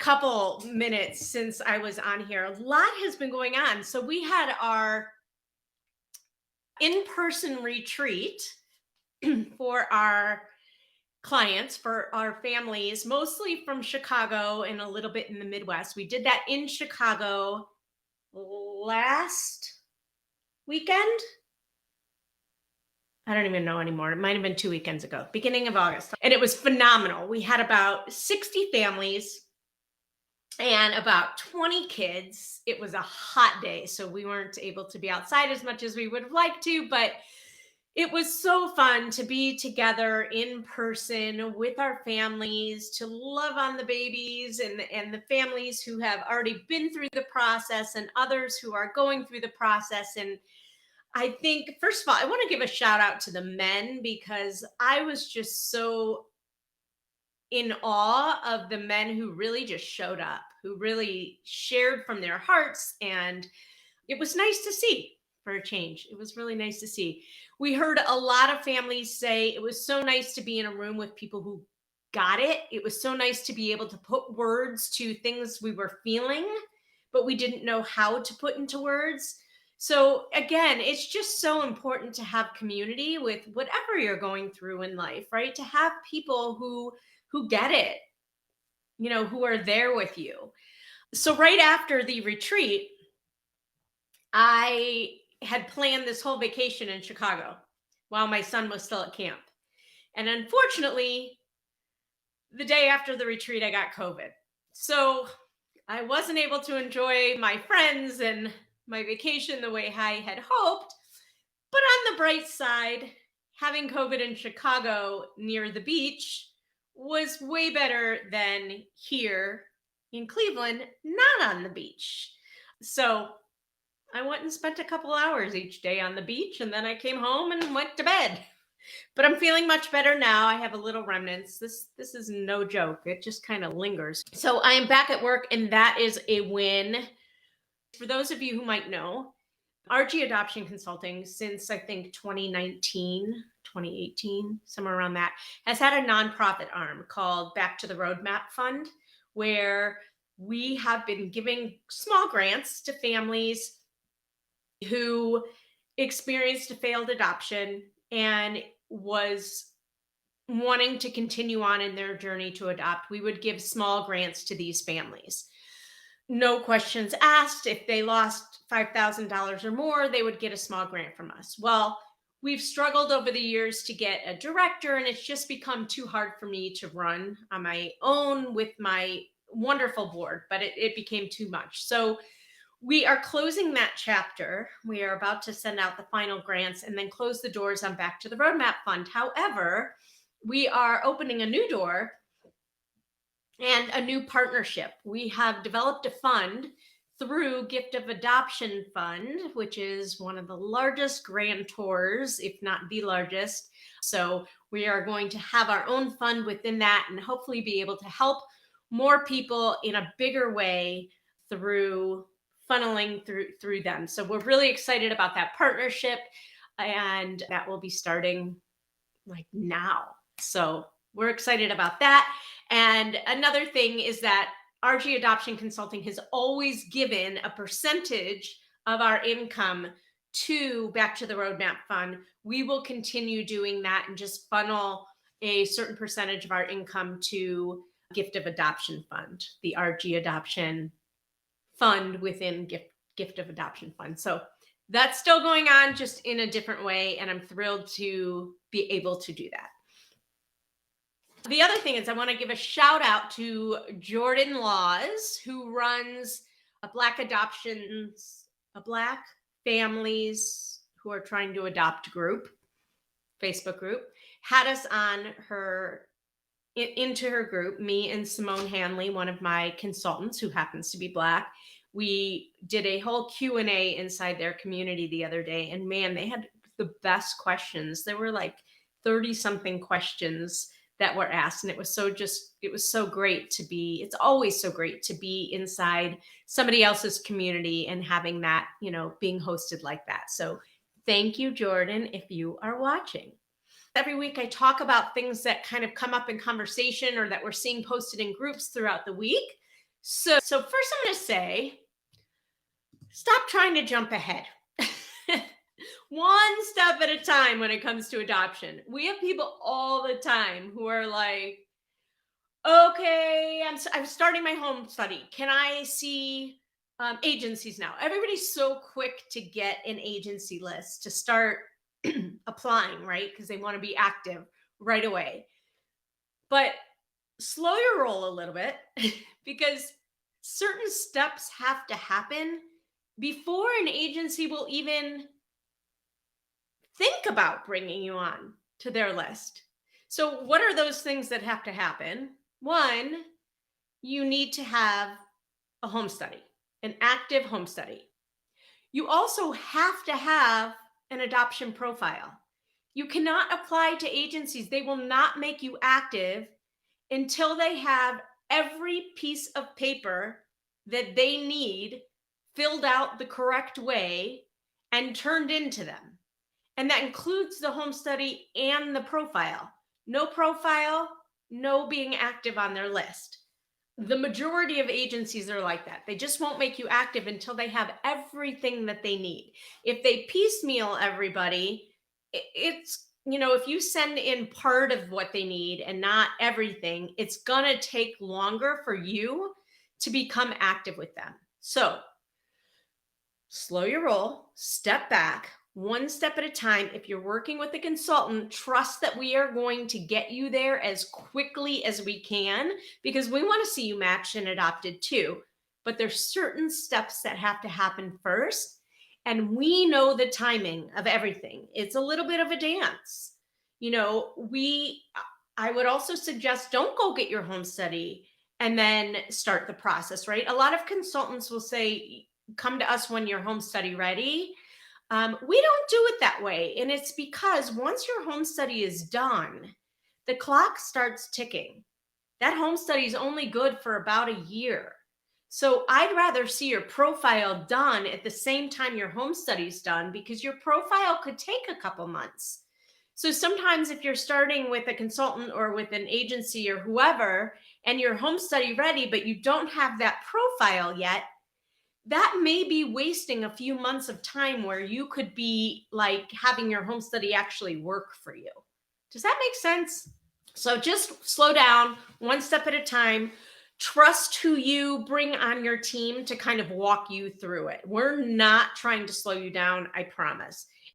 couple minutes since I was on here. A lot has been going on. So we had our in-person retreat for our clients, for our families, mostly from Chicago and a little bit in the Midwest. We did that in Chicago last weekend. I don't even know anymore. It might have been 2 weekends ago, beginning of August. And it was phenomenal. We had about 60 families and about 20 kids. It was a hot day, so we weren't able to be outside as much as we would have liked to, but it was so fun to be together in person with our families, to love on the babies and the families who have already been through the process and others who are going through the process. And I think, first of all, I want to give a shout out to the men because I was just so in awe of the men who really just showed up, who really shared from their hearts. And it was nice to see for a change. It was really nice to see. We heard a lot of families say it was so nice to be in a room with people who got it. It was so nice to be able to put words to things we were feeling, but we didn't know how to put into words. So again, it's just so important to have community with whatever you're going through in life, right? To have people who get it, who are there with you. So right after the retreat, I had planned this whole vacation in Chicago while my son was still at camp. And unfortunately, the day after the retreat, I got COVID. So I wasn't able to enjoy my friends and my vacation the way I had hoped. But on the bright side, having COVID in Chicago near the beach was way better than here in Cleveland, not on the beach. So I went and spent a couple hours each day on the beach, and then I came home and went to bed. But I'm feeling much better now. I have a little remnants. This is no joke. It just kind of lingers. So I am back at work, and that is a win. For those of you who might know, RG Adoption Consulting, since I think 2019, 2018, somewhere around that, has had a nonprofit arm called Back to the Roadmap Fund, where we have been giving small grants to families who experienced a failed adoption and was wanting to continue on in their journey to adopt. We would give small grants to these families. No questions asked. If they lost $5,000 or more, they would get a small grant from us. Well, we've struggled over the years to get a director, and it's just become too hard for me to run on my own with my wonderful board, but it became too much. So we are closing that chapter. We are about to send out the final grants and then close the doors on Back to the Roadmap Fund. However, we are opening a new door and a new partnership. We have developed a fund through Gift of Adoption Fund, which is one of the largest grantors, if not the largest. So we are going to have our own fund within that and hopefully be able to help more people in a bigger way through funneling through them. So we're really excited about that partnership, and that will be starting like now. So we're excited about that. And another thing is that RG Adoption Consulting has always given a percentage of our income to Back to the Roadmap Fund. We will continue doing that and just funnel a certain percentage of our income to Gift of Adoption Fund, the RG Adoption Fund within Gift of Adoption Fund. So that's still going on, just in a different way. And I'm thrilled to be able to do that. The other thing is I want to give a shout out to Jordan Laws, who runs a Black families who are trying to adopt group, Facebook group, had us on into her group, me and Simone Hanley, one of my consultants who happens to be Black. We did a whole Q&A inside their community the other day, and man, they had the best questions. There were like 30 something questions that were asked. And it was so great to be, it's always so great to be inside somebody else's community and having that, being hosted like that. So thank you, Jordan, if you are watching. Every week I talk about things that kind of come up in conversation or that we're seeing posted in groups throughout the week. So first I'm going to say, stop trying to jump ahead. One step at a time when it comes to adoption. We have people all the time who are like, okay, I'm starting my home study. Can I see agencies now? Everybody's so quick to get an agency list to start applying, right? Because they want to be active right away. But slow your roll a little bit because certain steps have to happen before an agency will even think about bringing you on to their list. So, what are those things that have to happen? One, you need to have a home study, an active home study. You also have to have an adoption profile. You cannot apply to agencies, they will not make you active until they have every piece of paper that they need filled out the correct way and turned into them. And that includes the home study and the profile. No profile, no being active on their list. The majority of agencies are like that. They just won't make you active until they have everything that they need. If they piecemeal everybody, it's, if you send in part of what they need and not everything, it's going to take longer for you to become active with them. So slow your roll, step back, one step at a time. If you're working with a consultant, trust that we are going to get you there as quickly as we can because we want to see you matched and adopted too. But there's certain steps that have to happen first. And we know the timing of everything. It's a little bit of a dance. I would also suggest don't go get your home study and then start the process, right? A lot of consultants will say, come to us when you're home study ready. We don't do it that way. And it's because once your home study is done, the clock starts ticking. That home study is only good for about a year. So I'd rather see your profile done at the same time your home study is done because your profile could take a couple months. So sometimes if you're starting with a consultant or with an agency or whoever, and your home study ready, but you don't have that profile yet, that may be wasting a few months of time where you could be like having your home study actually work for you. Does that make sense? So just slow down, one step at a time. Trust who you bring on your team to kind of walk you through it. We're not trying to slow you down, I promise.